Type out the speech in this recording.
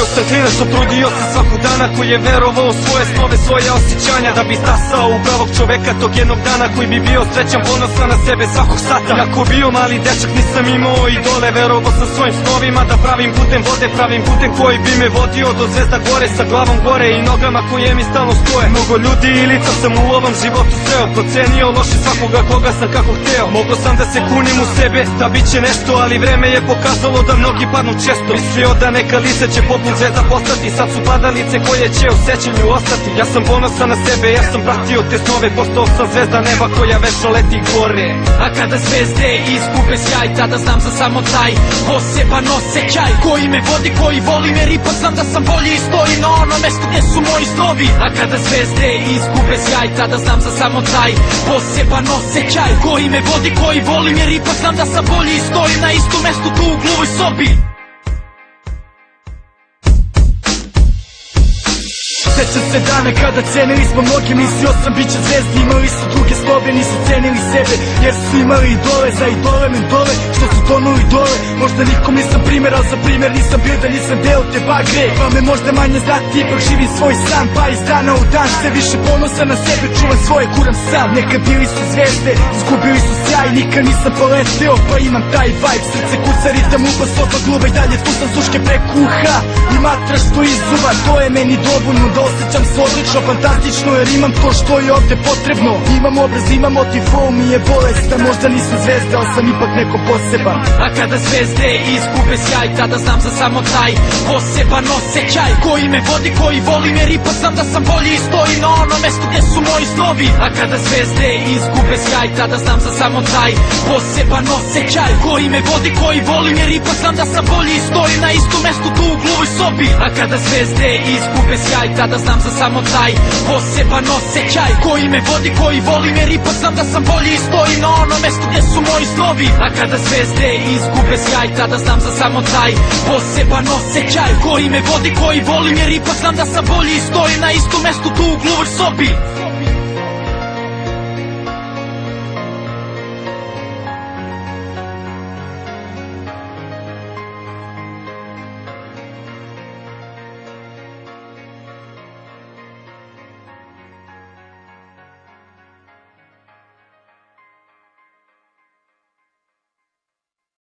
Bio sam klinac, trudio se svakog dana, koji je verovao u svoje snove, svoje osjećanja, da bi stasao u pravog čoveka tog jednog dana, koji bi bio srećan, ponosan na sebe svakog sata. Jako bio mali dečak, nisam imao idole, verovao sam svojim snovima, da pravim putem vode, pravim putem koji bi me vodio do zvezda gore, sa glavom gore i nogama koje mi stalno stoje. Mnogo ljudi i lica sam u ovom životu sreo, procenio loše svakoga koga sam kako hteo. Mogao sam da se kunim u sebe, da bit će nešto, ali vreme je pokazalo da mnogi padnu često. Mislio da neka lice će poput zvezda postati, sad su padalice koje će u sećanju ostati. Ja sam ponosan na sebe, ja sam pratio te snove, postao sam zvezda neba koja večno leti gore. A kada zvezde izgube sjaj, tada znam za samo taj poseban osjećaj koji me vodi, koji volim, jer ipak znam da sam bolji i stojim na ono mesto gdje su moji snovi. A kada zvezde izgube sjaj, tada znam za samo taj poseban osjećaj koji me vodi, koji volim, jer ipak znam da sam bolji i stojim na istom mestu tu u gluvoj sobi. Sjećam se dana kada cenili smo mnoge, mislio sam bit će zvezdi, imali su druge snove, nisu cenili sebe, jer su imali idole, za idole mentole, što su tonuli dole. Možda nikom nisam primjer, al za primjer nisam bio, da nisam deo te bagre. Pa me možda manje znati, ipak živim svoj san, pa iz dana u dan sve više ponosan na sebe, čuvam svoje, kuram sam. Nekad bili su zvezde, izgubili su sjaj, nikad nisam poleteo, pa imam taj vibe. Srce kuca, ritam upa, soba gluba i dalje tu sam suške preko uha i matra što izuva, to je meni dovoljno da osjećam se odlično, fantastično, jer imam to što je ovde potrebno. Imam obraz, imam motiv, flow mi je bolest, da možda nisam zvezda, ali sam ipak neko poseban. A kada zvezde izgube sjaj, tada znam za samo taj poseban osjećaj koji me vodi, koji volim, jer ipak znam da sam bolji i stojim na ono mesto gdje su moji snovi. A kada zvezde izgube sjaj, tada znam za samo taj poseban osjećaj koji me vodi, koji volim, jer ipak znam da sam bolji i stojim na istom mestu tu u gluvoj sobi. A kada zvezde izgube sjaj, tada znam za samo taj poseban osjećaj koji me vodi, koji volim, jer ipak znam da sam bolji i stojim na ono mesto gdje su moji snovi. A kada zvezde izgube sjaj, tada znam za samo taj poseban osjećaj koji me vodi, koji volim, jer ipak znam da sam bolji i stojim na istom mestu tu u gluvoj sobi.